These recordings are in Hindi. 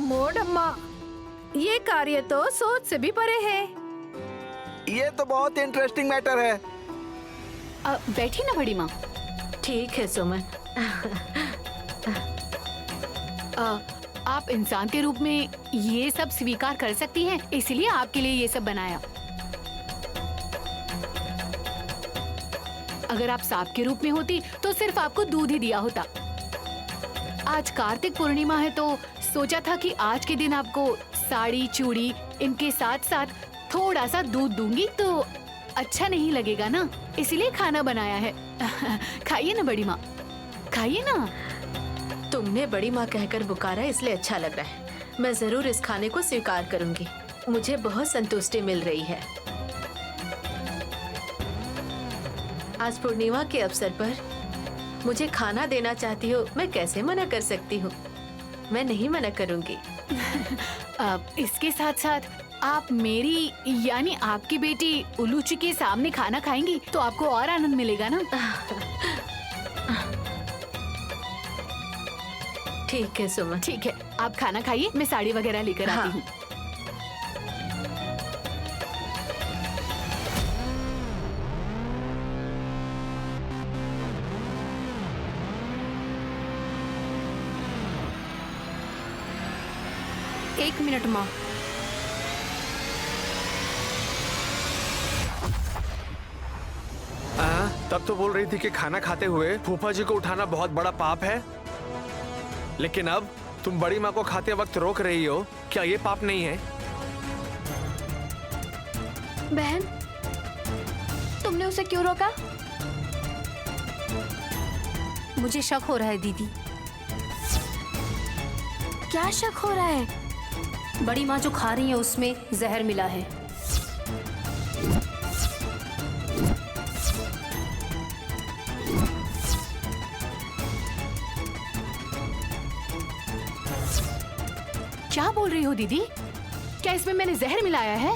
मोड अम्मा, ये कार्य तो सोच से भी परे है। ये तो बहुत इंटरेस्टिंग मैटर है। बैठी ना बड़ी माँ। ठीक है सुमन। आप इंसान के रूप में ये सब स्वीकार कर सकती हैं, इसलिए आपके लिए ये सब बनाया। अगर आप सांप के रूप में होती तो सिर्फ आपको दूध ही दिया होता। आज कार्तिक पूर्णिमा है तो सोचा था कि आज के दिन आपको साड़ी चूड़ी इनके साथ साथ थोड़ा सा दूध दूंगी तो अच्छा नहीं लगेगा ना, इसीलिए खाना बनाया है। खाइए ना बड़ी माँ, खाइए ना। तुमने बड़ी माँ कहकर पुकारा इसलिए अच्छा लग रहा है। मैं जरूर इस खाने को स्वीकार करूंगी। मुझे बहुत संतुष्टि मिल रही है। आज पूर्णिमा के अवसर पर मुझे खाना देना चाहती हो, मैं कैसे मना कर सकती हूँ? मैं नहीं मना करूंगी। इसके साथ साथ आप मेरी यानी आपकी बेटी उलूची के सामने खाना खाएंगी तो आपको और आनंद मिलेगा ना। ठीक है सुमन। ठीक है, आप खाना खाइए, मैं साड़ी वगैरह लेकर आती हूँ। एक मिनट माँ। तब तो बोल रही थी कि खाना खाते हुए फूफा जी को उठाना बहुत बड़ा पाप है, लेकिन अब तुम बड़ी माँ को खाते वक्त रोक रही हो। क्या ये पाप नहीं है? बहन, तुमने उसे क्यों रोका? मुझे शक हो रहा है दीदी। क्या शक हो रहा है? बड़ी माँ जो खा रही है उसमें जहर मिला है। क्या बोल रही हो दीदी? क्या इसमें मैंने जहर मिलाया है?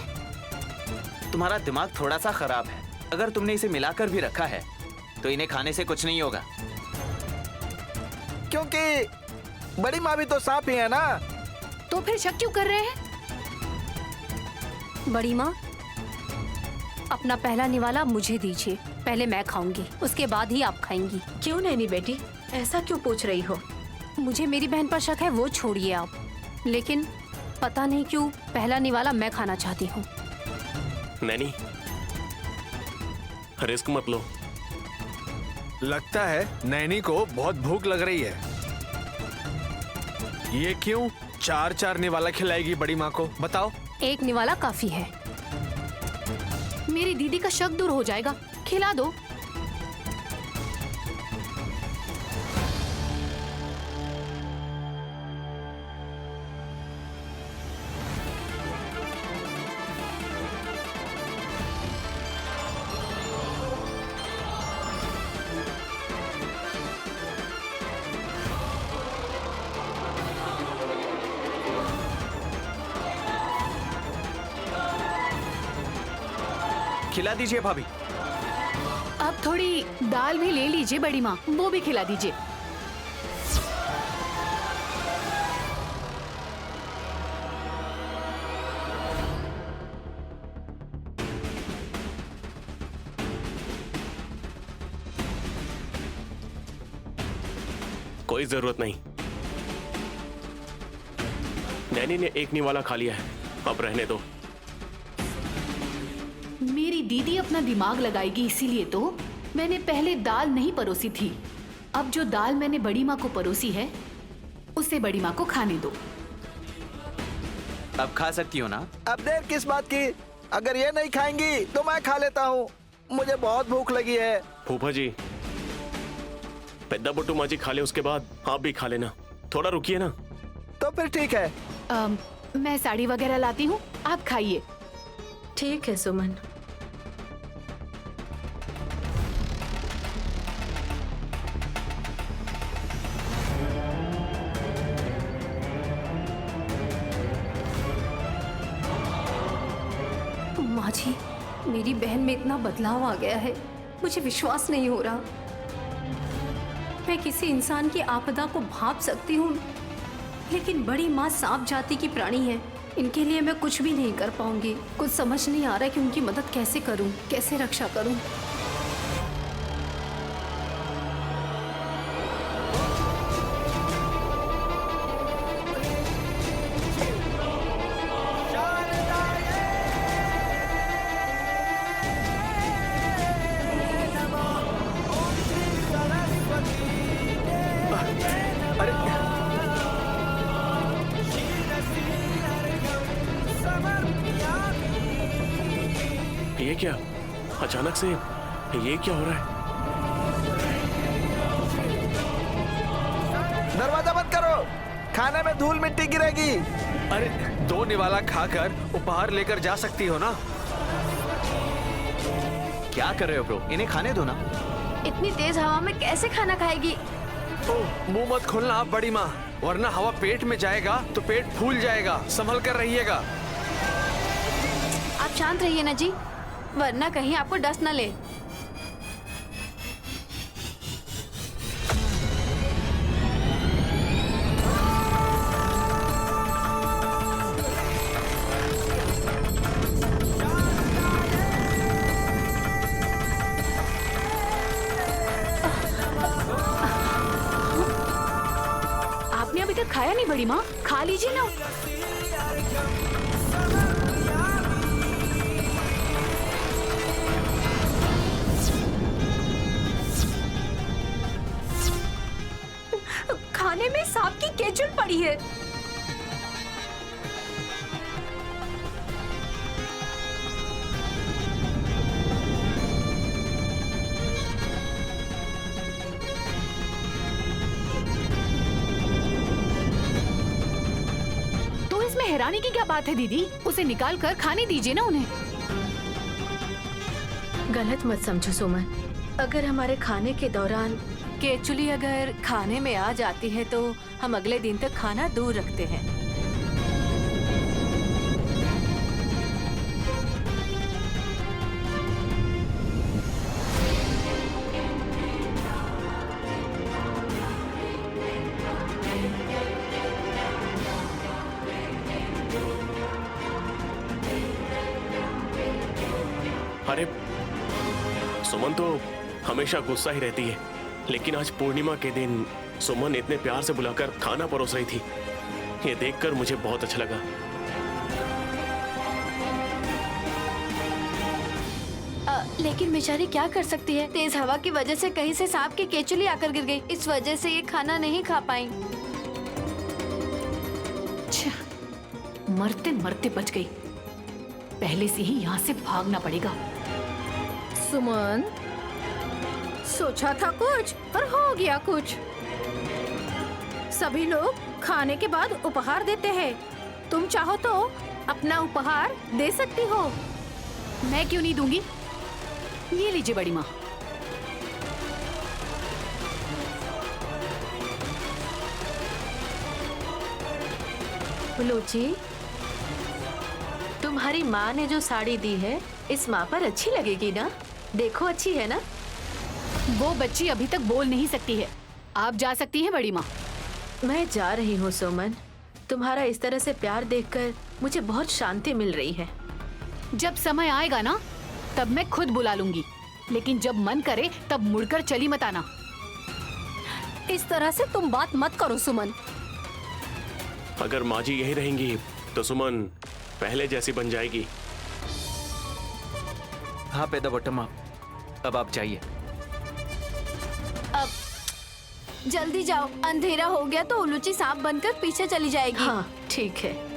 तुम्हारा दिमाग थोड़ा सा खराब है। अगर तुमने इसे मिलाकर भी रखा है तो इन्हें खाने से कुछ नहीं होगा। क्योंकि बड़ी माँ भी तो सांप ही है ना। तो फिर शक क्यों कर रहे हैं? बड़ी माँ, अपना पहला निवाला मुझे दीजिए। पहले मैं खाऊंगी, उसके बाद ही आप खाएंगी। क्यों नैनी बेटी, ऐसा क्यों पूछ रही हो? मुझे मेरी बहन पर शक है वो छोड़िए आप, लेकिन पता नहीं क्यों पहला निवाला मैं खाना चाहती हूँ। नैनी, रिस्क मत लो। लगता है नैनी को बहुत भूख लग रही है। ये क्यों 4-4 निवाला खिलाएगी बड़ी माँ को? बताओ। एक निवाला काफी है। मेरी दीदी का शक दूर हो जाएगा, खिला दो। खिला दीजिए भाभी। अब थोड़ी दाल भी ले लीजिए बड़ी माँ, वो भी खिला दीजिए। कोई जरूरत नहीं। नैनी ने एक निवाला खा लिया है, अब रहने दो। मेरी दीदी अपना दिमाग लगाएगी, इसीलिए तो मैंने पहले दाल नहीं परोसी थी। अब जो दाल मैंने बड़ी माँ को परोसी है उसे बड़ी माँ को खाने दो। अब खा सकती हो ना? अब देर किस बात की? अगर ये नहीं खाएंगी तो मैं खा लेता हूँ। मुझे बहुत भूख लगी है। फूफा जी, पेद्दा बुट्टू माँ जी खा ले, उसके बाद आप भी खा लेना। थोड़ा रुकिए ना। तो फिर ठीक है। मैं साड़ी वगैरह लाती हूँ, आप खाइए। ठीक है सुमन। माँ जी, मेरी बहन में इतना बदलाव आ गया है, मुझे विश्वास नहीं हो रहा। मैं किसी इंसान की आपदा को भांप सकती हूँ, लेकिन बड़ी माँ सांप जाति की प्राणी है, इनके लिए मैं कुछ भी नहीं कर पाऊंगी। कुछ समझ नहीं आ रहा कि उनकी मदद कैसे करूं, कैसे रक्षा करूं। ये क्या अचानक से, ये क्या हो रहा है? दरवाजा बंद करो, खाने में धूल मिट्टी गिरेगी। अरे 2 निवाला खाकर उपहार लेकर जा सकती हो ना। क्या कर रहे हो ब्रो, इन्हें खाने दो ना। इतनी तेज हवा में कैसे खाना खाएगी? ओह, मुंह मत खोलना आप बड़ी माँ, वरना हवा पेट में जाएगा तो पेट फूल जाएगा। संभल कर रहिएगा। आप शांत रहिए ना जी, वरना कहीं आपको डस्ट न ले। आपने अभी तक खाया नहीं बड़ी माँ, खा लीजिए ना। खाने में सांप की केचुल पड़ी है। तो इसमें हैरानी की क्या बात है दीदी? उसे निकाल कर खाने दीजिए ना उन्हें। गलत मत समझो सुमन, अगर हमारे खाने के दौरान केचुली अगर खाने में आ जाती है तो हम अगले दिन तक खाना दूर रखते हैं। अरे सुमन तो हमेशा गुस्सा ही रहती है, लेकिन आज पूर्णिमा के दिन सुमन इतने प्यार से बुलाकर खाना परोस रही थी। ये देखकर मुझे बहुत अच्छा लगा। लेकिन बेचारी क्या कर सकती है, तेज हवा की वजह से कहीं से सांप की केचुली आकर गिर गई, इस वजह से ये खाना नहीं खा पाई। मरते मरते बच गई। पहले से ही यहाँ से भागना पड़ेगा। सुमन, सोचा था कुछ और हो गया कुछ। सभी लोग खाने के बाद उपहार देते हैं, तुम चाहो तो अपना उपहार दे सकती हो। मैं क्यों नहीं दूंगी? ये लीजिए बड़ी माँ। बुलोची, तुम्हारी माँ ने जो साड़ी दी है इस माँ पर अच्छी लगेगी ना? देखो अच्छी है ना? वो बच्ची अभी तक बोल नहीं सकती है। आप जा सकती हैं बड़ी माँ। मैं जा रही हूँ सुमन, तुम्हारा इस तरह से प्यार देखकर मुझे बहुत शांति मिल रही है। जब समय आएगा ना तब मैं खुद बुला लूंगी, लेकिन जब मन करे तब मुड़कर चली मत आना। इस तरह से तुम बात मत करो सुमन। अगर माँ जी यही रहेंगी तो सुमन पहले जैसी बन जाएगी। हाँ पेदा बॉटम, अब आप जाइए। अब जल्दी जाओ, अंधेरा हो गया तो उलूची सांप बनकर पीछे चली जाएगी। हाँ ठीक है।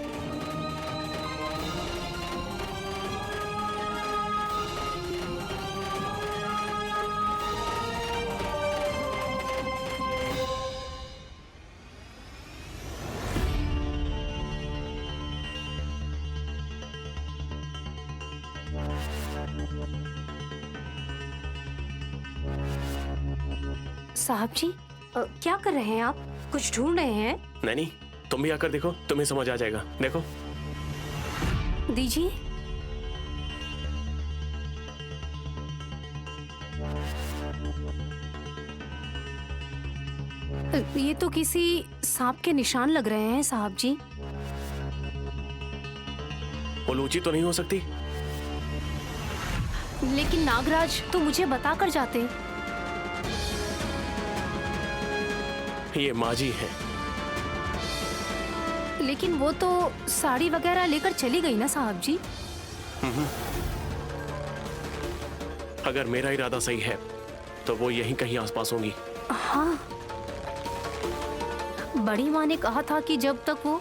साहब जी, क्या कर रहे हैं आप? कुछ ढूंढ रहे हैं? नहीं, तुम भी आकर देखो, तुम्हें समझ आ जाएगा। देखो। दीजिए। ये तो किसी सांप के निशान लग रहे हैं साहब जी। उलूची तो नहीं हो सकती? लेकिन नागराज तो मुझे बता कर जाते। ये माँ जी है। लेकिन वो तो साड़ी वगैरह लेकर चली गई ना साहब जी। अगर मेरा इरादा सही है तो वो यहीं कहीं आसपास होंगी। हाँ, बड़ी माँ ने कहा था कि जब तक वो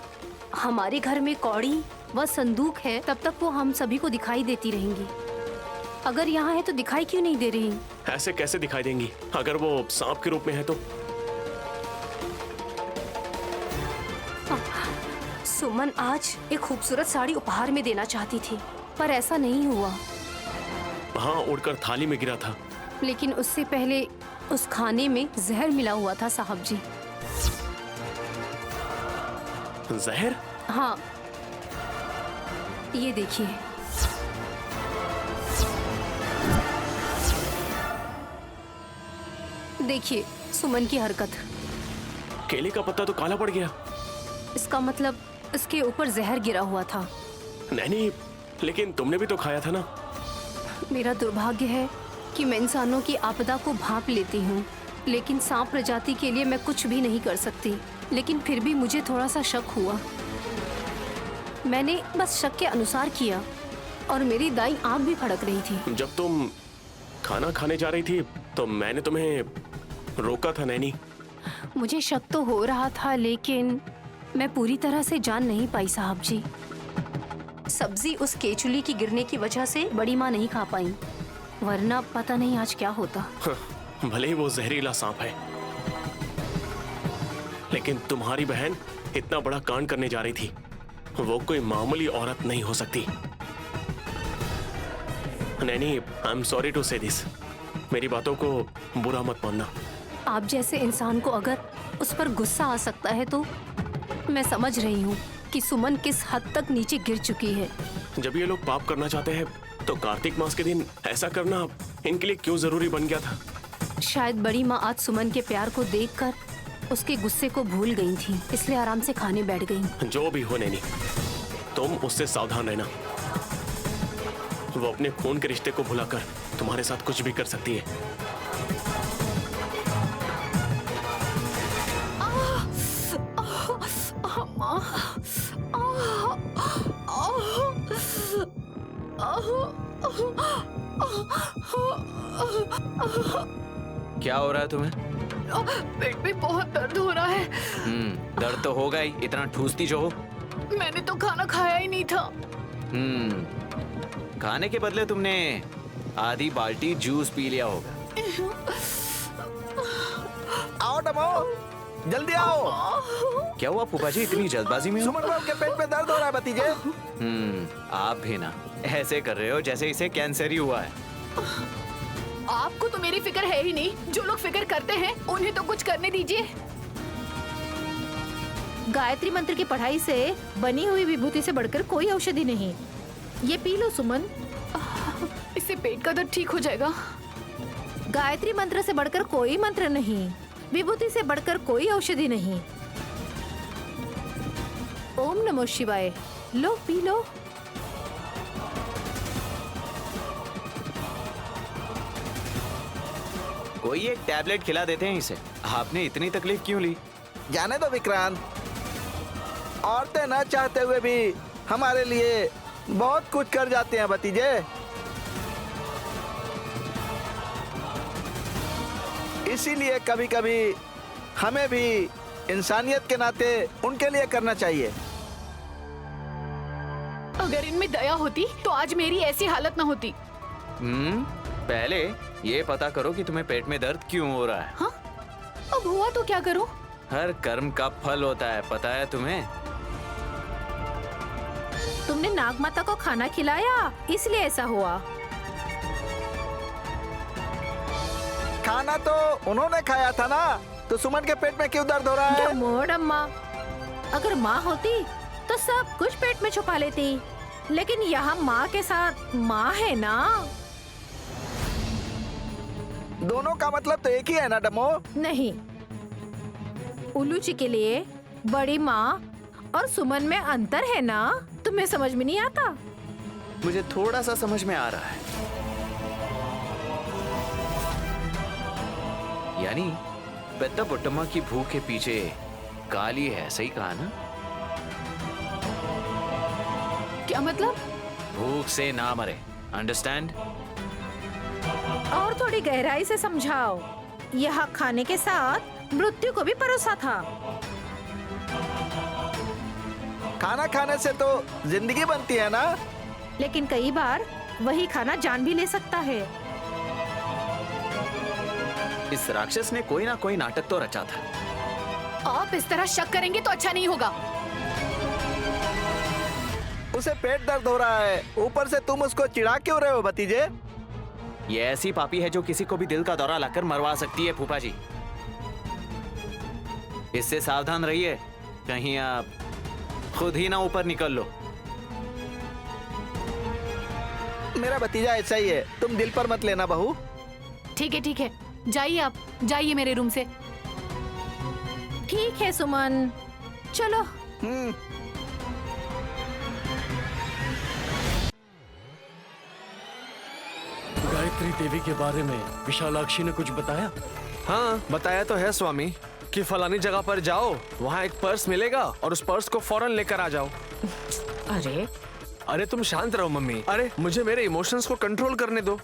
हमारे घर में कौड़ी व संदूक है तब तक वो हम सभी को दिखाई देती रहेंगी। अगर यहाँ है तो दिखाई क्यों नहीं दे रही? ऐसे कैसे दिखाई देंगी? अगर वो सांप के रूप में है तो? सुमन आज एक खूबसूरत साड़ी उपहार में देना चाहती थी, पर ऐसा नहीं हुआ। हाँ, उड़कर थाली में गिरा था। लेकिन उससे पहले उस खाने में जहर मिला हुआ था साहब जी। जहर? हाँ, ये देखिए। देखिए सुमन की हरकत। केले का पत्ता तो काला पड़ गया। इसका मतलब इसके ऊपर जहर गिरा हुआ था। नहीं, लेकिन तुमने भी तो खाया था ना। मेरा दुर्भाग्य है कि मैं इंसानों की आपदा को भांप लेती हूँ, लेकिन सांप प्रजाति के लिए मैं कुछ भी नहीं कर सकती। लेकिन फिर भी मुझे थोड़ा सा शक हुआ। मैंने बस शक के अनुसार किया और मेरी दाईं आंख भी फड़क रही थी। जब तुम खाना खाने जा रही थी तो मैंने तुम्हें रोका था नैनी। मुझे शक तो हो रहा था, लेकिन मैं पूरी तरह से जान नहीं पाई साहब जी। सब्जी उस केचुली की गिरने की वजह से बड़ी माँ नहीं खा पाई, वरना पता नहीं आज क्या होता। भले ही वो जहरीला सांप है, लेकिन तुम्हारी बहन इतना बड़ा कांड करने जा रही थी। वो कोई मामूली औरत नहीं हो सकती। Nanny, I am sorry to say this. मेरी बातों को बुरा मत मानना। आप जैसे इंसान को अगर उस पर गुस्सा आ सकता है तो मैं समझ रही हूँ कि सुमन किस हद तक नीचे गिर चुकी है। जब ये लोग पाप करना चाहते हैं तो कार्तिक मास के दिन ऐसा करना इनके लिए क्यों जरूरी बन गया था? शायद बड़ी माँ आज सुमन के प्यार को देखकर उसके गुस्से को भूल गई थी, इसलिए आराम से खाने बैठ गई। जो भी हो नैनी, तुम उससे सावधान रहना। वो अपने खून के रिश्ते को भुलाकर तुम्हारे साथ कुछ भी कर सकती है। क्या हो रहा है तुम्हें? पेट में बहुत दर्द हो रहा है। दर्द तो होगा ही, इतना ठूसती जो हो। मैंने तो खाना खाया ही नहीं था। खाने के बदले तुमने आधी बाल्टी जूस पी लिया होगा। आओ डमो, जल्दी आओ। क्या हुआ फूफा जी, इतनी जल्दबाजी में हो? सुमन बहू के पेट में दर्द हो रहा है भतीजे। आप भी ना ऐसे कर रहे हो जैसे इसे कैंसर ही हुआ है। आपको तो मेरी फिक्र है ही नहीं। जो लोग फिक्र करते हैं उन्हें तो कुछ करने दीजिए। गायत्री मंत्र की पढ़ाई से बनी हुई विभूति से बढ़कर कोई औषधि नहीं। ये पी लो सुमन, इससे पेट का दर्द ठीक हो जाएगा। गायत्री मंत्र से बढ़कर कोई मंत्र नहीं, विभूति से बढ़कर कोई औषधि नहीं। ओम नमो शिवाय। लो पी लो। कोई एक टैबलेट खिला देते हैं इसे। आपने इतनी तकलीफ क्यों ली? जाने दो विक्रांत, औरतें न चाहते हुए भी हमारे लिए बहुत कुछ कर जाते हैं भतीजे। इसीलिए कभी कभी हमें भी इंसानियत के नाते उनके लिए करना चाहिए। अगर इनमें दया होती तो आज मेरी ऐसी हालत न होती। पहले ये पता करो कि तुम्हें पेट में दर्द क्यों हो रहा है। हाँ? अब हुआ तो क्या करूं? हर कर्म का फल होता है, पता है तुम्हें? तुमने नाग माता को खाना खिलाया इसलिए ऐसा हुआ। खाना तो उन्होंने खाया था ना, तो सुमन के पेट में क्यों दर्द हो रहा है? मोड़ अम्मा, अगर माँ होती तो सब कुछ पेट में छुपा लेती, लेकिन यहाँ माँ के साथ माँ है ना। दोनों का मतलब तो एक ही है ना डमो। नहीं, उल्लू जी के लिए बड़ी माँ और सुमन में अंतर है ना? तुम्हें समझ में नहीं आता? मुझे थोड़ा सा समझ में आ रहा है। यानी पेद्दा पुट्टम्मा की भूख के पीछे काली है, सही कहा ना? क्या मतलब? भूख से ना मरे, अंडरस्टैंड? और थोड़ी गहराई से समझाओ। यह खाने के साथ मृत्यु को भी परोसा था। खाना खाने से तो जिंदगी बनती है ना। लेकिन कई बार वही खाना जान भी ले सकता है। इस राक्षस ने कोई ना कोई नाटक तो रचा था। आप इस तरह शक करेंगे तो अच्छा नहीं होगा। उसे पेट दर्द हो रहा है, ऊपर से तुम उसको चिढ़ा क्यों रहे हो भतीजे? ये ऐसी पापी है जो किसी को भी दिल का दौरा लाकर मरवा सकती है फूफा जी। इससे सावधान रहिए, कहीं आप खुद ही ना ऊपर निकल लो। मेरा भतीजा ऐसा ही है, तुम दिल पर मत लेना बहू। ठीक है, जाइए आप, जाइए मेरे रूम से। ठीक है सुमन, चलो। गायत्री देवी के बारे में विशालाक्षी ने कुछ बताया? हाँ, बताया तो है स्वामी कि फलानी जगह पर जाओ, वहाँ एक पर्स मिलेगा और उस पर्स को फौरन लेकर आ जाओ। अरे तुम शांत रहो मम्मी। अरे मुझे मेरे इमोशंस को कंट्रोल करने दो।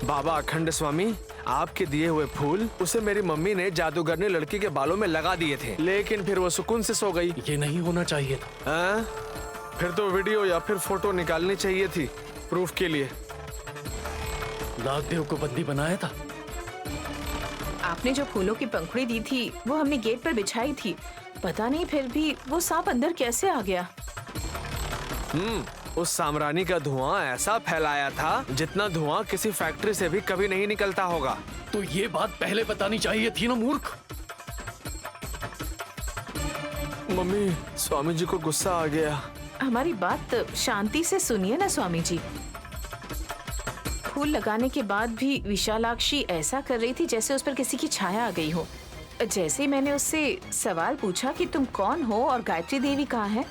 बाबा अखंड स्वामी, आपके दिए हुए फूल उसे मेरी मम्मी ने जादूगरनी लड़की के बालों में लगा दिए थे, लेकिन फिर वो सुकून से सो गई। ये नहीं होना चाहिए था। फिर तो वीडियो या फिर फोटो निकालनी चाहिए थी प्रूफ के लिए। नागदेव को बंदी बनाया था। आपने जो फूलों की पंखुड़ी दी थी वो हमने गेट पर बिछाई थी, पता नहीं फिर भी वो सांप अंदर कैसे आ गया। उस सामरानी का धुआं ऐसा फैलाया था जितना धुआं किसी फैक्ट्री से भी कभी नहीं निकलता होगा। तो ये बात पहले बतानी चाहिए थी ना मूर्ख। मम्मी, स्वामी जी को गुस्सा आ गया। हमारी बात शांति से सुनिए ना स्वामी जी। फूल लगाने के बाद भी विशालाक्षी ऐसा कर रही थी जैसे उस पर किसी की छाया आ गई हो। जैसे मैंने उससे सवाल पूछा कि तुम कौन हो और गायत्री देवी कहाँ है,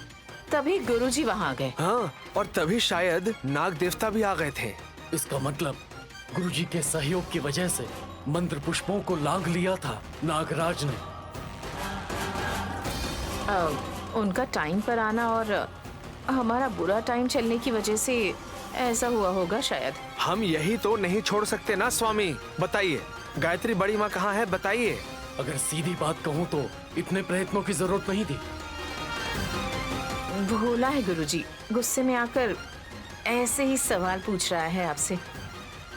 तभी गुरुजी वहाँ आ गए। हाँ, और तभी शायद नाग देवता भी आ गए थे। इसका मतलब गुरुजी के सहयोग की वजह से मंत्र पुष्पों को लांग लिया था नागराज ने। उनका टाइम पर आना और हमारा बुरा टाइम चलने की वजह से ऐसा हुआ होगा शायद। हम यही तो नहीं छोड़ सकते ना स्वामी। बताइए, गायत्री बड़ी माँ कहाँ है, बताइए। अगर सीधी बात कहूँ तो इतने प्रयत्नों की जरूरत नहीं थी। भोला है गुरुजी, गुस्से में आकर ऐसे ही सवाल पूछ रहा है आपसे।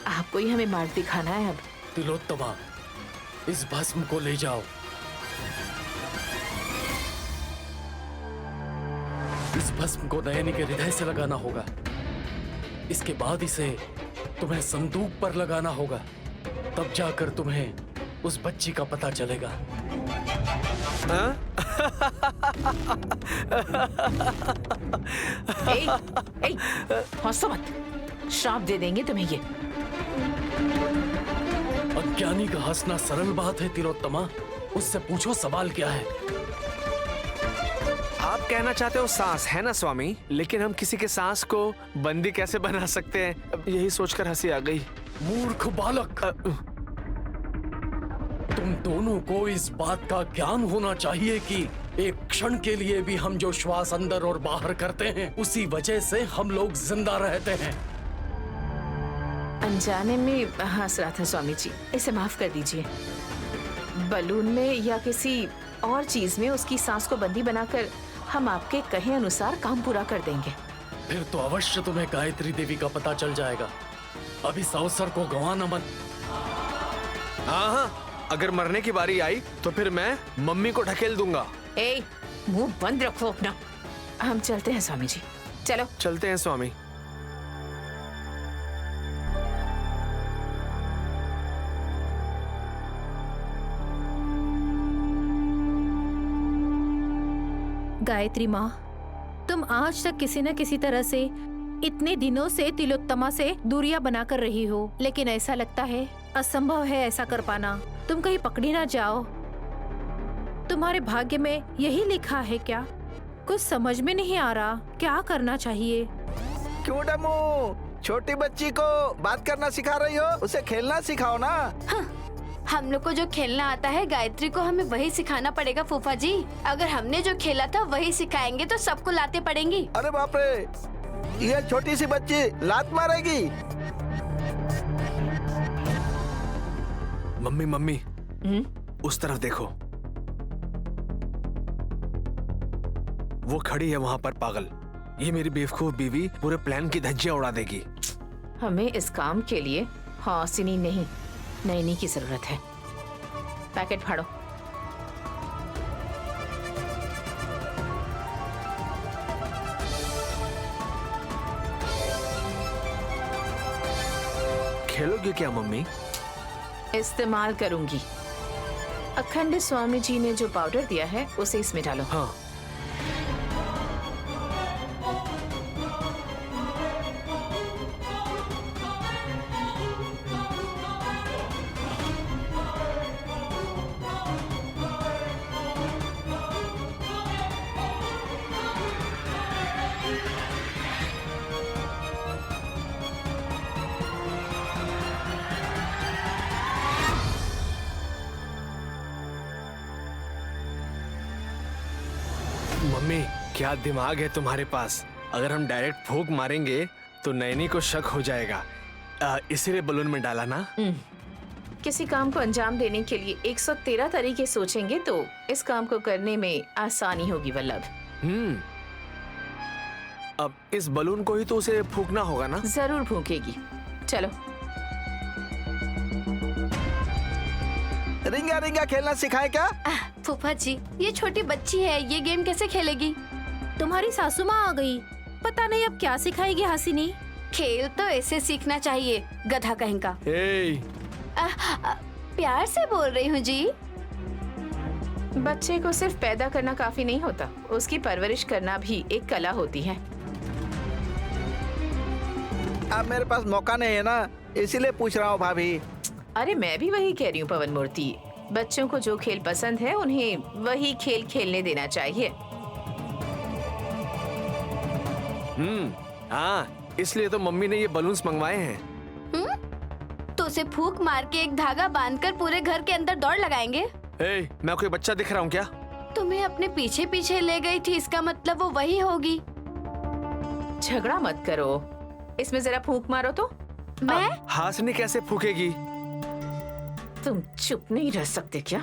आपको ही हमें मार्ग दिखाना है अब। तिलोत्तमा, इस भस्म को ले जाओ। इस भस्म को नयनी के हृदय से लगाना होगा। इसके बाद इसे तुम्हें संदूक पर लगाना होगा, तब जाकर तुम्हें उस बच्ची का पता चलेगा। हंसो मत, श्राप दे देंगे तुम्हें ये। अज्ञानी का हंसना सरल बात है तिलोत्तमा, उससे पूछो सवाल क्या है। आप कहना चाहते हो सांस, है ना स्वामी? लेकिन हम किसी के सांस को बंदी कैसे बना सकते हैं, यही सोचकर हंसी आ गई। मूर्ख बालक, तुम दोनों को इस बात का ज्ञान होना चाहिए कि एक क्षण के लिए भी हम जो श्वास अंदर और बाहर करते हैं उसी वजह से हम लोग जिंदा रहते हैं। अनजाने में हंस रहा था स्वामी जी, इसे माफ कर दीजिए। बलून में या किसी और चीज में उसकी सांस को बंदी बनाकर हम आपके कहे अनुसार काम पूरा कर देंगे। फिर तो अवश्य तुम्हें गायत्री देवी का पता चल जाएगा। अब इस अवसर को गंवाना मत। हाँ, अगर मरने की बारी आई तो फिर मैं मम्मी को ढकेल दूंगा। मुंह बंद रखो अपना। हम चलते हैं स्वामी जी, चलो। चलते हैं स्वामी। गायत्री माँ, तुम आज तक किसी न किसी तरह से इतने दिनों से तिलोत्तमा से दूरियां बनाकर रही हो, लेकिन ऐसा लगता है असंभव है ऐसा कर पाना। तुम कहीं पकड़ी ना जाओ। तुम्हारे भाग्य में यही लिखा है क्या? कुछ समझ में नहीं आ रहा, क्या करना चाहिए? क्यों डमू, छोटी बच्ची को बात करना सिखा रही हो? उसे खेलना सिखाओ ना। हम लोग को जो खेलना आता है गायत्री को हमें वही सिखाना पड़ेगा फूफा जी। अगर हमने जो खेला था वही सिखाएंगे तो सबको लाते पड़ेंगी। अरे बाप रे, ये छोटी सी बच्ची लात मारेगी। मम्मी मम्मी, उस तरफ देखो, वो खड़ी है वहां पर पागल। ये मेरी बेवकूफ बीवी पूरे प्लान की धज्जियां उड़ा देगी। हमें इस काम के लिए हासिनी नहीं, नैनी की जरूरत है। पैकेट फाड़ो। खेलोगे क्या मम्मी? इस्तेमाल करूंगी। अखंड स्वामी जी ने जो पाउडर दिया है उसे इसमें डालो। हाँ। मम्मी, क्या दिमाग है तुम्हारे पास? अगर हम डायरेक्ट फूंक मारेंगे तो नैनी को शक हो जाएगा, इसीलिए बलून में डाला ना। किसी काम को अंजाम देने के लिए 113 तरीके सोचेंगे तो इस काम को करने में आसानी होगी वल्लभ। अब इस बलून को ही तो उसे फूंकना होगा ना? जरूर फूंकेगी। चलो। रिंगा रिंगा खेलना सिखाए क्या? फूफा जी, ये छोटी बच्ची है, ये गेम कैसे खेलेगी? तुम्हारी सासू माँ आ गई, पता नहीं अब क्या सिखाएगी हासिनी। खेल तो ऐसे सीखना चाहिए, गधा कहीं का। प्यार से बोल रही हूँ जी। बच्चे को सिर्फ पैदा करना काफी नहीं होता, उसकी परवरिश करना भी एक कला होती है। अब मेरे पास मौका नहीं है ना, इसीलिए पूछ रहा हूँ भाभी। अरे मैं भी वही कह रही हूँ पवन मूर्ति, बच्चों को जो खेल पसंद है उन्हें वही खेल खेलने देना चाहिए। हाँ, इसलिए तो मम्मी ने ये बलून्स मंगवाए हैं। तो उसे फूंक मार के एक धागा बांधकर पूरे घर के अंदर दौड़ लगाएंगे। मैं कोई बच्चा दिख रहा हूँ क्या? तुम्हें अपने पीछे पीछे ले गई थी, इसका मतलब वो वही होगी। झगड़ा मत करो, इसमें जरा फूंक मारो तो। मैं? हासिनी कैसे फूकेगी? तुम चुप नहीं रह सकते क्या?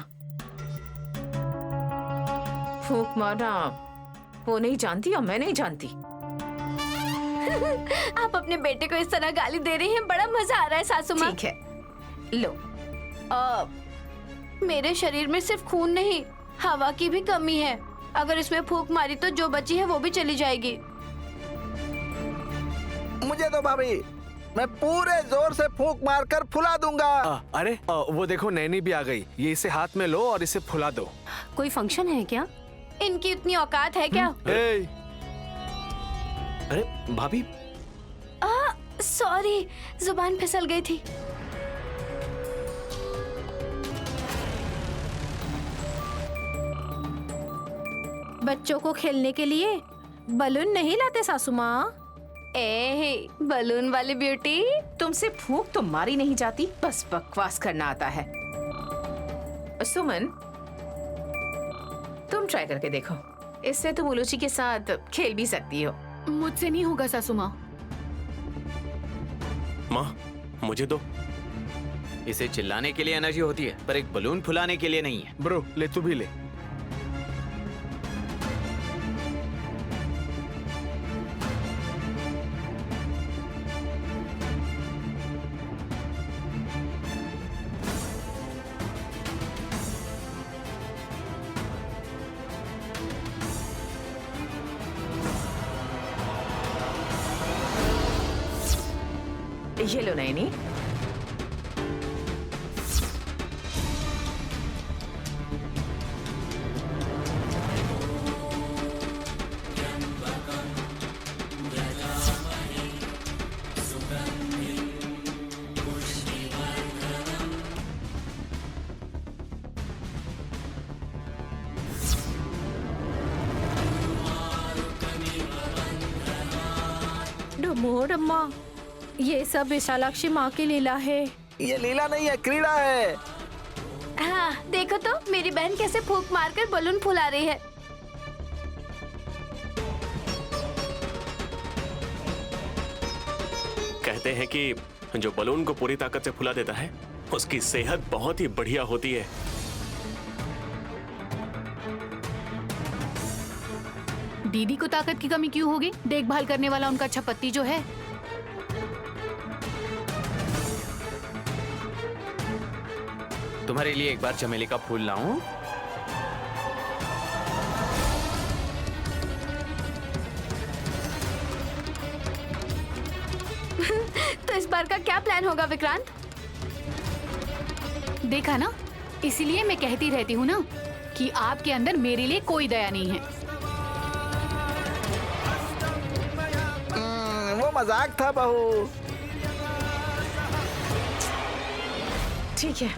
फूंक मारना वो नहीं जानती और मैं नहीं जानती। आप अपने बेटे को इस तरह गाली दे रही हैं, बड़ा मजा आ रहा है सासू माँ। ठीक है, लो। मेरे शरीर में सिर्फ खून नहीं, हवा की भी कमी है। अगर इसमें फूंक मारी तो जो बची है वो भी चली जाएगी। मुझे तो भाभी, मैं पूरे जोर से फूंक मारकर फुला दूंगा। अरे वो देखो, नैनी भी आ गई। ये इसे हाथ में लो और इसे फुला दो। कोई फंक्शन है क्या? इनकी इतनी औकात है क्या? अरे भाभी, सॉरी, जुबान फिसल गई थी। बच्चों को खेलने के लिए बलून नहीं लाते सासू माँ? बलून वाली ब्यूटी, तुमसे फूंक तो मारी नहीं जाती, बस बकवास करना आता है। सुमन, तुम ट्राई करके देखो, इससे तुम उलूची के साथ खेल भी सकती हो। मुझसे नहीं होगा सासू माँ। माँ मुझे दो। इसे चिल्लाने के लिए एनर्जी होती है, पर एक बलून फुलाने के लिए नहीं है। ब्रो, ले तू भी ले। ये लो नैनी। प्रमोद अम्मा, ये सब विशालाक्षी माँ की लीला है। ये लीला नहीं है, क्रीड़ा है। हाँ, देखो तो मेरी बहन कैसे फूंक मारकर बलून फुला रही है। कहते हैं कि जो बलून को पूरी ताकत से फुला देता है उसकी सेहत बहुत ही बढ़िया होती है। दीदी को ताकत की कमी क्यों होगी? देखभाल करने वाला उनका अच्छा पति जो है। तुम्हारे लिए एक बार चमेली का फूल लाऊं? तो इस बार का क्या प्लान होगा विक्रांत? देखा ना, इसीलिए मैं कहती रहती हूँ ना कि आपके अंदर मेरे लिए कोई दया नहीं है। वो मजाक था बहू। ठीक है,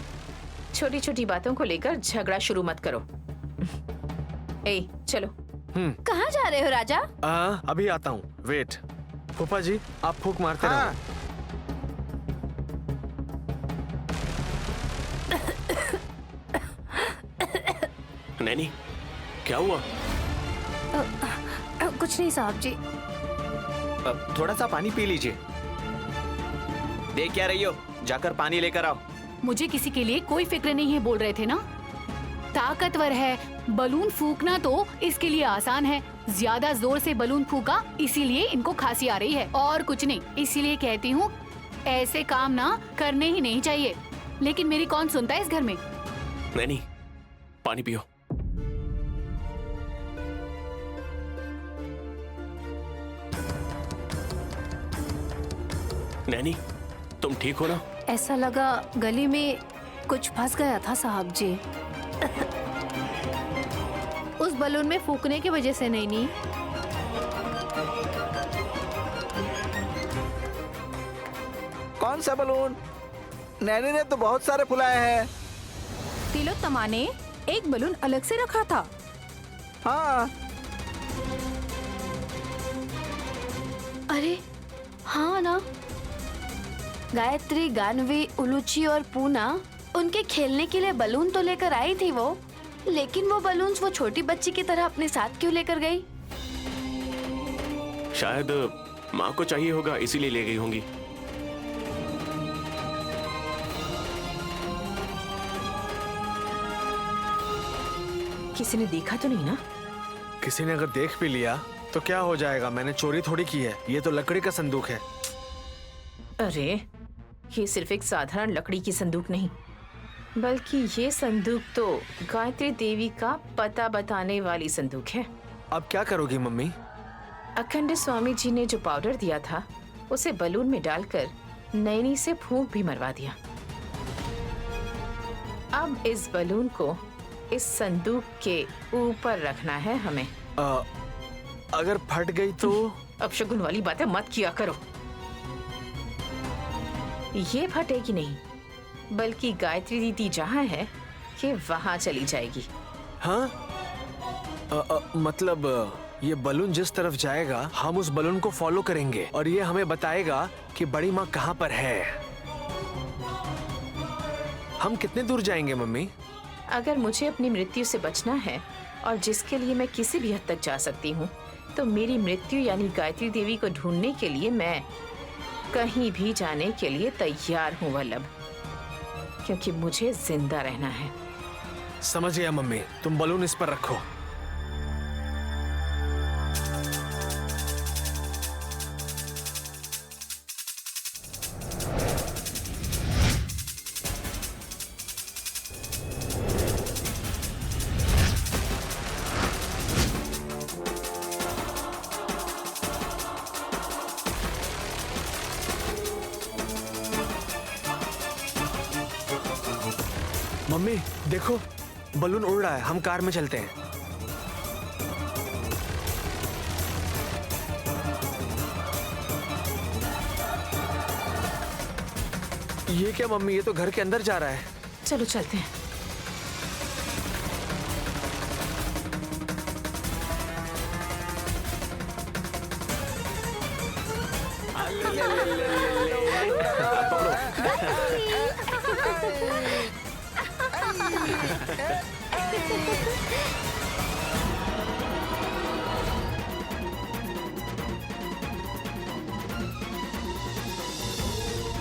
छोटी छोटी बातों को लेकर झगड़ा शुरू मत करो। ए, चलो। कहाँ जा रहे हो राजा? अभी आता हूँ, वेट। फूफा जी, आप फूंक मारते हाँ। रहो। नैनी, क्या हुआ? कुछ नहीं साहब जी। थोड़ा सा पानी पी लीजिए। देख क्या रही हो, जाकर पानी लेकर आओ। मुझे किसी के लिए कोई फिक्र नहीं है बोल रहे थे ना। ताकतवर है, बलून फूंकना तो इसके लिए आसान है। ज्यादा जोर से बलून फूंका इसीलिए इनको खांसी आ रही है, और कुछ नहीं। इसीलिए कहती हूँ ऐसे काम ना करने ही नहीं चाहिए, लेकिन मेरी कौन सुनता है इस घर में। नैनी, पानी पियो। नैनी, तुम ठीक हो ना? ऐसा लगा गले में कुछ फंस गया था साहब जी। उस बलून में फूकने की वजह से नहीं। कौन सा बलून? नैनी ने तो बहुत सारे फुलाए हैं। तिलोत्तमा ने एक बलून अलग से रखा था। हाँ। अरे हाँ ना, गायत्री, गानवी, उलूची और पूना उनके खेलने के लिए बलून तो लेकर आई थी वो, लेकिन वो बलून्स वो छोटी बच्ची की तरह अपने साथ क्यों लेकर गई? शायद माँ को चाहिए होगा, इसीलिए ले गई होंगी। किसी ने देखा तो नहीं ना? किसी ने अगर देख भी लिया तो क्या हो जाएगा? मैंने चोरी थोड़ी की है, ये तो लकड़ी का संदूक है। अरे, ये सिर्फ एक साधारण लकड़ी की संदूक नहीं, बल्कि ये संदूक तो गायत्री देवी का पता बताने वाली संदूक है। अब क्या करोगी मम्मी? अखंड स्वामी जी ने जो पाउडर दिया था उसे बलून में डालकर नैनी से फूंक भी मरवा दिया। अब इस बलून को इस संदूक के ऊपर रखना है हमें। अगर फट गई तो? अपशगुन वाली बातें मत किया करो। ये फटेगी नहीं, बल्कि गायत्री दीदी जहाँ है ये वहाँ चली जाएगी। हाँ? मतलब ये बलून जिस तरफ जाएगा हम उस बलून को फॉलो करेंगे और ये हमें बताएगा कि बड़ी माँ कहाँ पर है। हम कितने दूर जाएंगे मम्मी? अगर मुझे अपनी मृत्यु से बचना है और जिसके लिए मैं किसी भी हद तक जा सकती हूँ, तो मेरी मृत्यु यानी गायत्री देवी को ढूंढने के लिए मैं कहीं भी जाने के लिए तैयार हूँ वल्लभ, क्योंकि मुझे जिंदा रहना है। समझ गया मम्मी, तुम बलून इस पर रखो। मम्मी देखो, बलून उड़ रहा है, हम कार में चलते हैं। ये क्या मम्मी, ये तो घर के अंदर जा रहा है। चलो चलते हैं।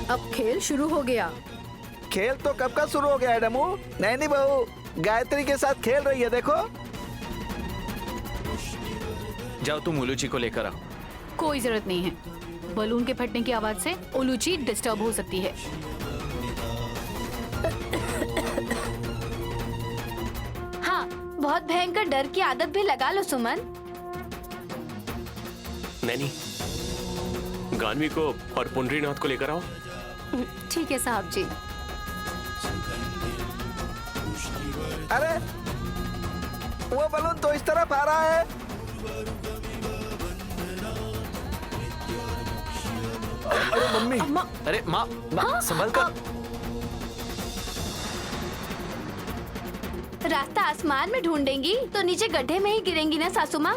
अब खेल शुरू हो गया। खेल तो कब का शुरू हो गया है डमू। नैनी बहू गायत्री के साथ खेल रही है, देखो। जाओ तुम उलूची को लेकर आओ। कोई जरूरत नहीं है। बलून के फटने की आवाज से उलूची डिस्टर्ब हो सकती है। हाँ, बहुत भयंकर डर की आदत भी लगा लो सुमन। नैनी, गानवी को और पुंडरीनाथ को लेकर आओ। ठीक है साहब जी। अरे वो बलून तो इस तरफ आ रहा है। अरे मम्मी, अरे माँ, संभल कर। रास्ता आसमान में ढूंढेंगी तो नीचे गड्ढे में ही गिरेंगी ना सासू माँ।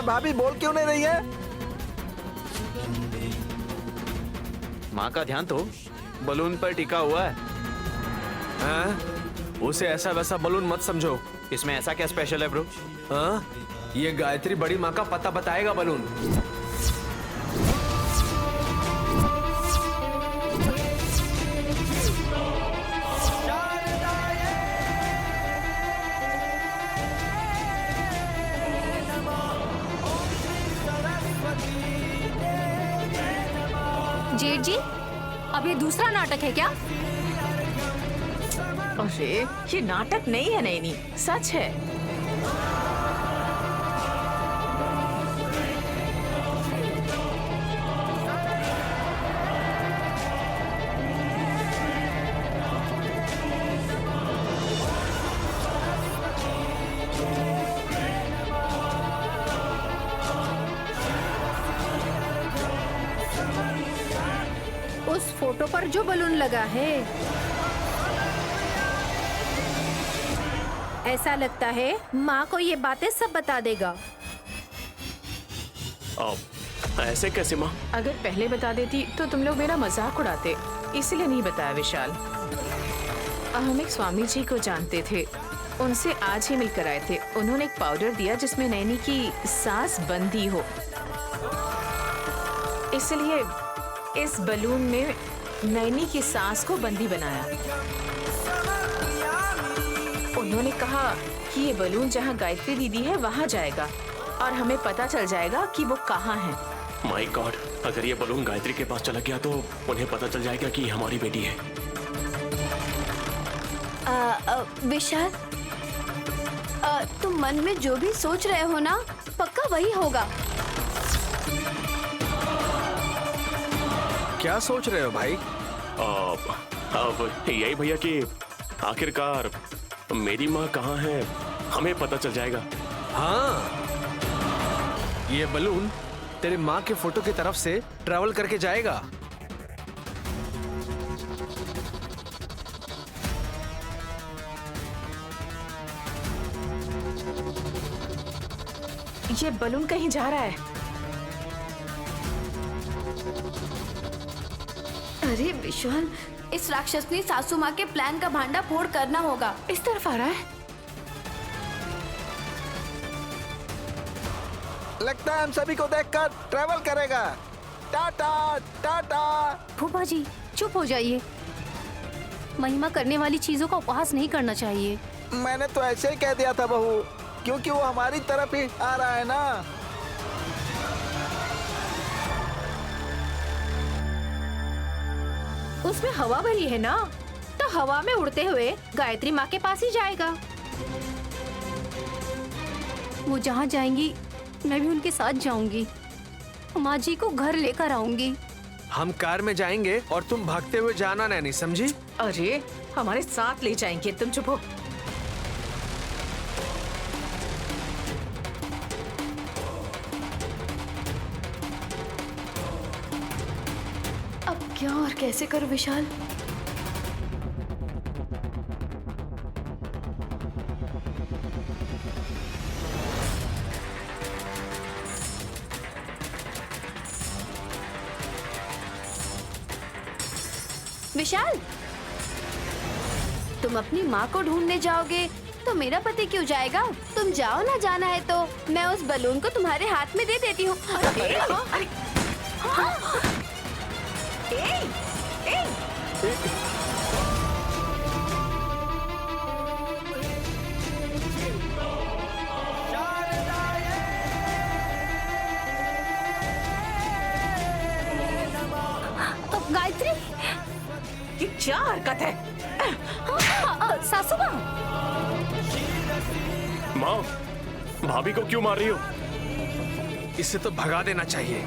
भाभी बोल क्यों नहीं रही है? माँ का ध्यान तो बलून पर टिका हुआ है। हाँ? उसे ऐसा वैसा बलून मत समझो। इसमें ऐसा क्या स्पेशल है ब्रो? हाँ? ये गायत्री बड़ी माँ का पता बताएगा बलून। जेठ जी, अब ये दूसरा नाटक है क्या? अरे ये नाटक नहीं है नैनी, सच है। उस फोटो पर जो बलून लगा है, ऐसा लगता है माँ को ये बातें सब बता देगा। ऐसे कैसे माँ? अगर पहले बता देती तो तुम लोग मेरा मजाक उड़ाते, इसलिए नहीं बताया विशाल। हम एक स्वामी जी को जानते थे, उनसे आज ही मिलकर आए थे। उन्होंने एक पाउडर दिया जिसमें नैनी की सांस बंदी हो, इसलिए इस बलून में नैनी की सांस को बंदी बनाया। उन्होंने कहा कि ये बलून जहाँ गायत्री दीदी है वहाँ जाएगा और हमें पता चल जाएगा कि वो कहाँ है। माय गॉड, अगर ये बलून गायत्री के पास चला गया तो उन्हें पता चल जाएगा कि हमारी बेटी है। विशाल, तुम मन में जो भी सोच रहे हो ना, पक्का वही होगा। क्या सोच रहे हो भाई? अब यही भैया कि आखिरकार मेरी माँ कहाँ है हमें पता चल जाएगा। हाँ, ये बलून तेरे माँ के फोटो की तरफ से ट्रैवल करके जाएगा। ये बलून कहीं जा रहा है। अरे विशाल, इस राक्षसनी सासू माँ के प्लान का भांडा फोड़ करना होगा। इस तरफ आ रहा है। लगता है हम सभी को देखकर ट्रैवल करेगा। टाटा टाटा। फूफा जी चुप हो जाइए। महिमा करने वाली चीजों का उपहास नहीं करना चाहिए। मैंने तो ऐसे ही कह दिया था बहू, क्योंकि वो हमारी तरफ ही आ रहा है ना। उसमें हवा भरी है ना, तो हवा में उड़ते हुए गायत्री माँ के पास ही जाएगा। वो जहाँ जाएंगी मैं भी उनके साथ जाऊंगी। माँ जी को घर लेकर आऊंगी। हम कार में जाएंगे और तुम भागते हुए जाना नैनी, समझी? अरे हमारे साथ ले जाएंगे, तुम चुप हो। अब क्या और कैसे करूं विशाल? विशाल, तुम अपनी माँ को ढूंढने जाओगे तो मेरा पति क्यों जाएगा? तुम जाओ ना, जाना है तो मैं उस बलून को तुम्हारे हाथ में दे देती हूँ। गायत्री, ये क्या हरकत है? सासू माँ, माँ, भाभी को क्यों मार रही हो? इसे तो भगा देना चाहिए।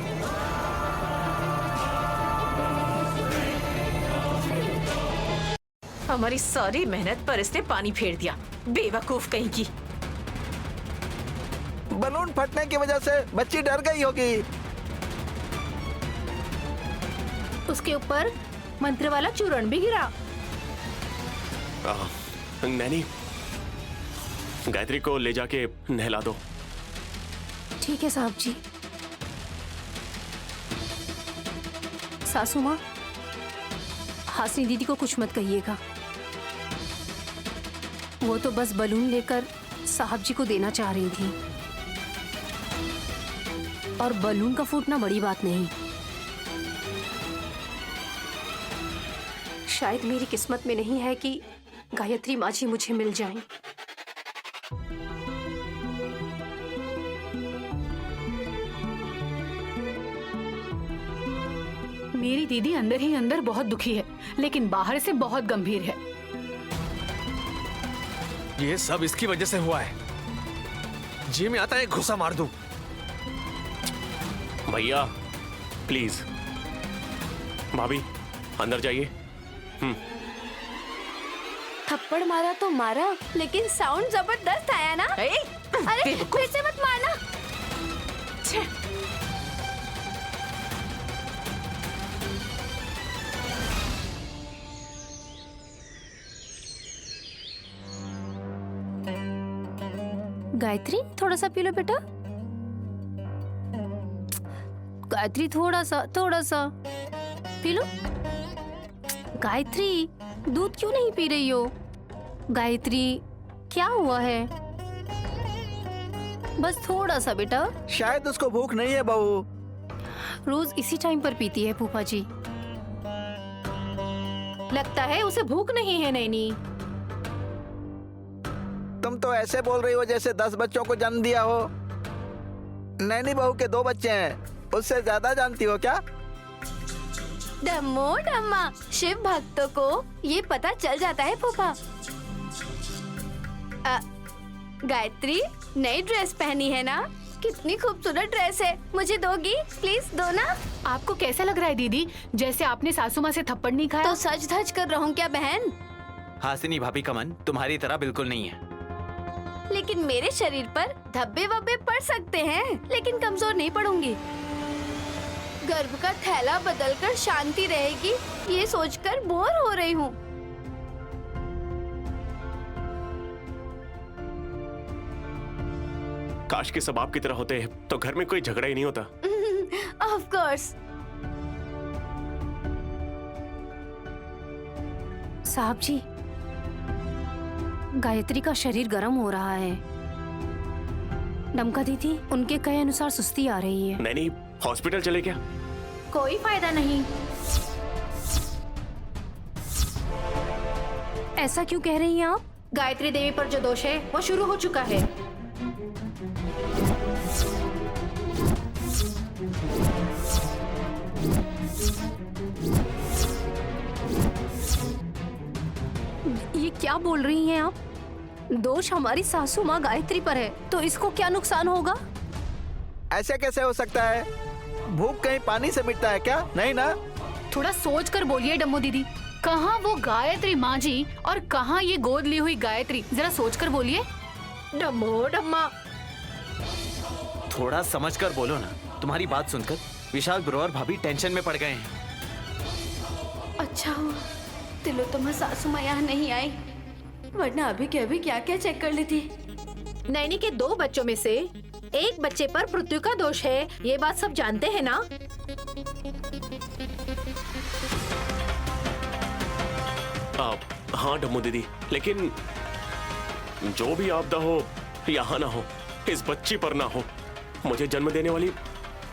हमारी सारी मेहनत पर इसने पानी फेर दिया, बेवकूफ कहीं की। बलून फटने की वजह से बच्ची डर गई होगी। उसके ऊपर मंत्र वाला चूर्ण भी गिरा। नैनी, गायत्री को ले जाके नहला दो। ठीक है साहब जी। सासू माँ, हासिनी दीदी को कुछ मत कहिएगा। वो तो बस बलून लेकर साहब जी को देना चाह रही थी, और बलून का फूटना बड़ी बात नहीं। शायद मेरी किस्मत में नहीं है कि गायत्री माँ जी मुझे मिल जाएं। मेरी दीदी अंदर ही अंदर बहुत दुखी है, लेकिन बाहर से बहुत गंभीर है। ये सब इसकी वजह से हुआ है। जी में आता है घुसा मार दूं। भैया प्लीज, भाभी अंदर जाइए। थप्पड़ मारा तो मारा, लेकिन साउंड जबरदस्त आया ना। अरे फिर से मत मारना। गायत्री, थोड़ा सा पी लो बेटा। गायत्री, थोड़ा सा पी लो। गायत्री, दूध क्यों नहीं पी रही हो? गायत्री, क्या हुआ है? बस थोड़ा सा बेटा। शायद उसको भूख नहीं है बहू। रोज इसी टाइम पर पीती है फूफा जी। लगता है उसे भूख नहीं है नैनी। तुम तो ऐसे बोल रही हो जैसे 10 बच्चों को जन्म दिया हो। नैनी बहू के 2 बच्चे हैं, उससे ज्यादा जानती हो क्या? डम्मो डम्मा, शिव भक्तों को ये पता चल जाता है फूफा। गायत्री, नई ड्रेस पहनी है ना? कितनी खूबसूरत ड्रेस है, मुझे दोगी? प्लीज दो ना। आपको कैसा लग रहा है दीदी, जैसे आपने सासू माँ से थप्पड़ नहीं खाया? तो सच धज कर रहूं क्या बहन? हासिनी भाभी का मन तुम्हारी तरह बिल्कुल नहीं है। लेकिन मेरे शरीर पर धब्बे वब्बे पड़ सकते हैं, लेकिन कमजोर नहीं पड़ूंगी। गर्भ का थैला बदलकर शांति रहेगी, ये सोचकर बोर हो रही हूँ। काश के सब आपकी तरह होते तो घर में कोई झगड़ा ही नहीं होता। Of course. साहब जी, गायत्री का शरीर गर्म हो रहा है। डमका दीदी, उनके कहे अनुसार सुस्ती आ रही है। नैनी, हॉस्पिटल चले क्या? कोई फायदा नहीं। ऐसा क्यों कह रही हैं आप? गायत्री देवी पर जो दोष है वो शुरू हो चुका है। ये क्या बोल रही हैं आप? दोष हमारी सासू माँ गायत्री पर है, तो इसको क्या नुकसान होगा? ऐसे कैसे हो सकता है? भूख कहीं पानी से मिटता है क्या? नहीं ना। थोड़ा सोच कर बोलिए डम्मो दीदी, कहाँ वो गायत्री माँ जी और कहाँ ये गोद ली हुई गायत्री, जरा सोच कर बोलिए। डम्मो डम्मा, थोड़ा समझ कर बोलो ना। तुम्हारी बात सुनकर विशाल ब्रो और भाभी टेंशन में पड़ गए हैं। अच्छा हुआ तिलोत्तमा सासू माँ यहाँ नहीं आई, वरना अभी के अभी क्या क्या चेक कर लेती। नैनी के 2 बच्चों में से एक बच्चे पर पृथ्वी का दोष है, ये बात सब जानते हैं ना? हाँ डम्मू दीदी, लेकिन जो भी आपदा हो यहाँ ना हो, इस बच्ची पर ना हो। मुझे जन्म देने वाली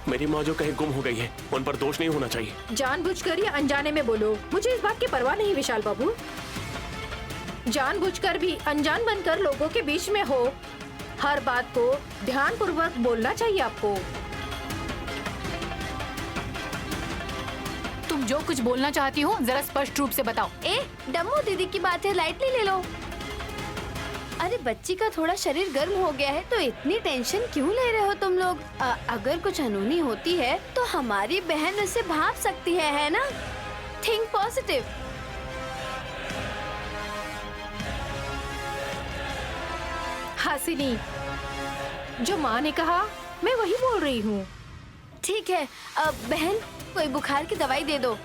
मेरी माँ जो कहीं गुम हो गई है, उन पर दोष नहीं होना चाहिए। जानबूझकर या अनजाने में बोलो, मुझे इस बात की परवाह नहीं विशाल बाबू। जानबूझकर भी अनजान बनकर लोगों के बीच में हो, हर बात को ध्यानपूर्वक बोलना चाहिए आपको। तुम जो कुछ बोलना चाहती हो जरा स्पष्ट रूप से बताओ। डम्मू दीदी की बात है, लाइटली ले लो। अरे बच्ची का थोड़ा शरीर गर्म हो गया है तो इतनी टेंशन क्यों ले रहे हो तुम लोग? अगर कुछ अनहोनी होती है तो हमारी बहन उसे भाप सकती है ना? Think positive. हासिनी, जो माँ ने कहा मैं वही बोल रही हूँ। ठीक है बहन, कोई बुखार की दवाई दे दो।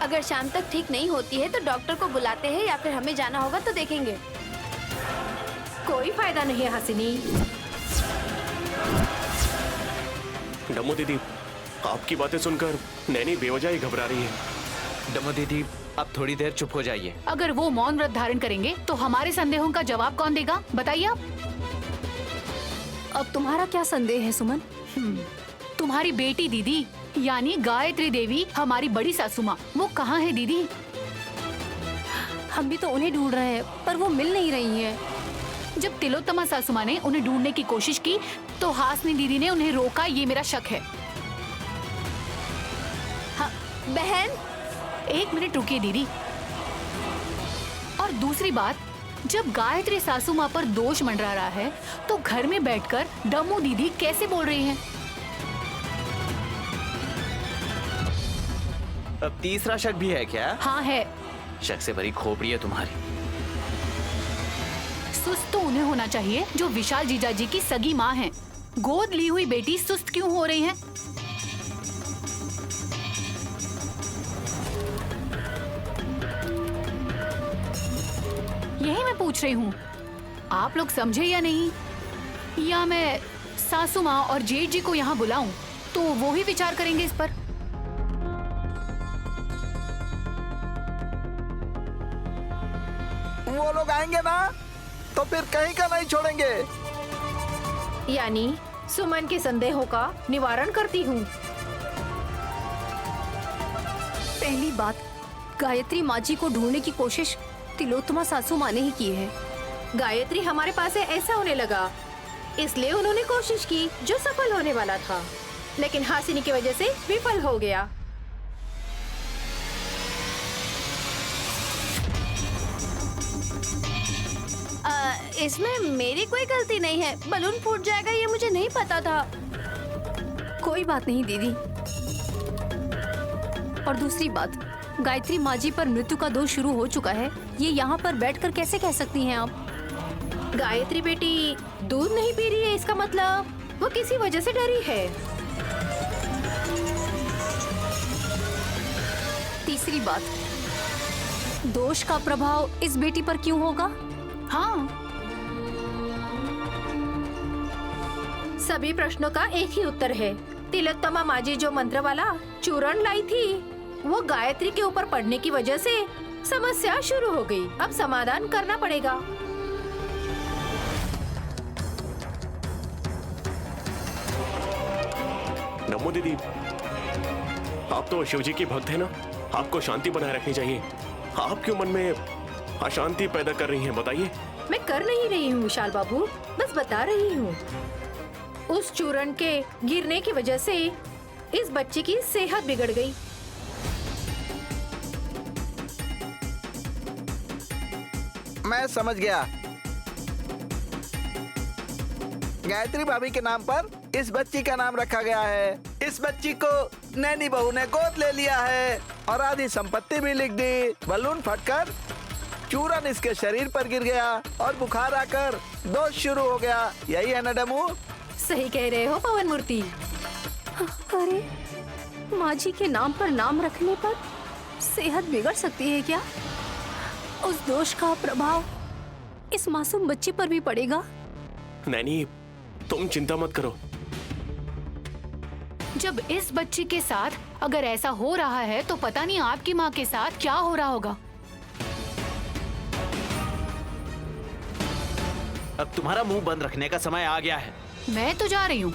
अगर शाम तक ठीक नहीं होती है तो डॉक्टर को बुलाते हैं या फिर हमें जाना होगा तो देखेंगे। कोई फायदा नहीं है हासिनी। डम्मू दीदी, आपकी बातें सुनकर नैनी बेवजह ही घबरा रही है। डम्मू दीदी, अब थोड़ी देर चुप हो जाइए। अगर वो मौन व्रत धारण करेंगे तो हमारे संदेहों का जवाब कौन देगा, बताइए आप। अब तुम्हारा क्या संदेह है सुमन? तुम्हारी बेटी दीदी, यानी गायत्री देवी, हमारी बड़ी सासू माँ, वो कहाँ है दीदी? हम भी तो उन्हें ढूंढ रहे हैं पर वो मिल नहीं रही हैं। जब तिलोत्तमा सासू माँ ने उन्हें ढूंढने की कोशिश की तो हासिनी दीदी ने उन्हें रोका, ये मेरा शक है। हाँ, बहन एक मिनट रुकिए दीदी। और दूसरी बात, जब गायत्री सासू माँ पर दोष मंडरा रहा है तो घर में बैठकर डम्मू दीदी कैसे बोल रही हैं? अब तीसरा शक भी है क्या? हाँ है। शक से भरी खोपड़ी है तुम्हारी। सुस्त तो उन्हें होना चाहिए जो विशाल जीजाजी की सगी माँ हैं। गोद ली हुई बेटी सुस्त क्यों हो रही है? यही मैं पूछ रही हूँ, आप लोग समझे या नहीं? या मैं सासू माँ और जेठ जी को यहाँ बुलाऊं तो वो ही विचार करेंगे इस पर। वो लोग आएंगे ना तो फिर कहीं का नहीं छोड़ेंगे। यानी सुमन के संदेहों का निवारण करती हूँ। पहली बात, गायत्री माँ जी को ढूंढने की कोशिश तिलोत्तमा सासू माँ ने ही की है। गायत्री हमारे पास है ऐसा होने लगा, इसलिए उन्होंने कोशिश की जो सफल होने वाला था, लेकिन हासिनी की वजह से विफल हो गया। इसमें मेरी कोई गलती नहीं है। बलून फूट जाएगा ये मुझे नहीं पता था। कोई बात नहीं दीदी। और दूसरी बात, गायत्री माँ जी पर मृत्यु का दोष शुरू हो चुका है, ये यहाँ पर बैठकर कैसे कह सकती हैं आप? गायत्री बेटी दूध नहीं पी रही है, इसका मतलब वो किसी वजह से डरी है। तीसरी बात, दोष का प्रभाव इस बेटी पर क्यों होगा? हाँ, सभी प्रश्नों का एक ही उत्तर है। तिलोत्तमा माँ जी जो मंत्र वाला चूर्ण लाई थी, वो गायत्री के ऊपर पड़ने की वजह से समस्या शुरू हो गई। अब समाधान करना पड़ेगा। नमो दीदी, आप तो शिव जी की भक्त है ना, आपको शांति बनाए रखनी चाहिए। आप क्यों मन में अशांति पैदा कर रही हैं, बताइए। मैं कर नहीं रही हूँ विशाल बाबू, बस बता रही हूँ। उस चूर्ण के गिरने की वजह से इस बच्ची की सेहत बिगड़ गई। मैं समझ गया। गायत्री भाभी के नाम पर इस बच्ची का नाम रखा गया है। इस बच्ची को नैनी बहू ने गोद ले लिया है और आधी संपत्ति भी लिख दी। बलून फटकर चूरन इसके शरीर पर गिर गया और बुखार आकर दोष शुरू हो गया। यही है ना डमू? सही कह रहे हो पवन मूर्ति। अरे, माँ जी के नाम पर नाम रखने पर सेहत बिगड़ सकती है क्या? उस दोष का प्रभाव इस मासूम बच्चे पर भी पड़ेगा। नैनी, तुम चिंता मत करो। जब इस बच्ची के साथ अगर ऐसा हो रहा है तो पता नहीं आपकी माँ के साथ क्या हो रहा होगा। अब तुम्हारा मुंह बंद रखने का समय आ गया है। मैं तो जा रही हूँ।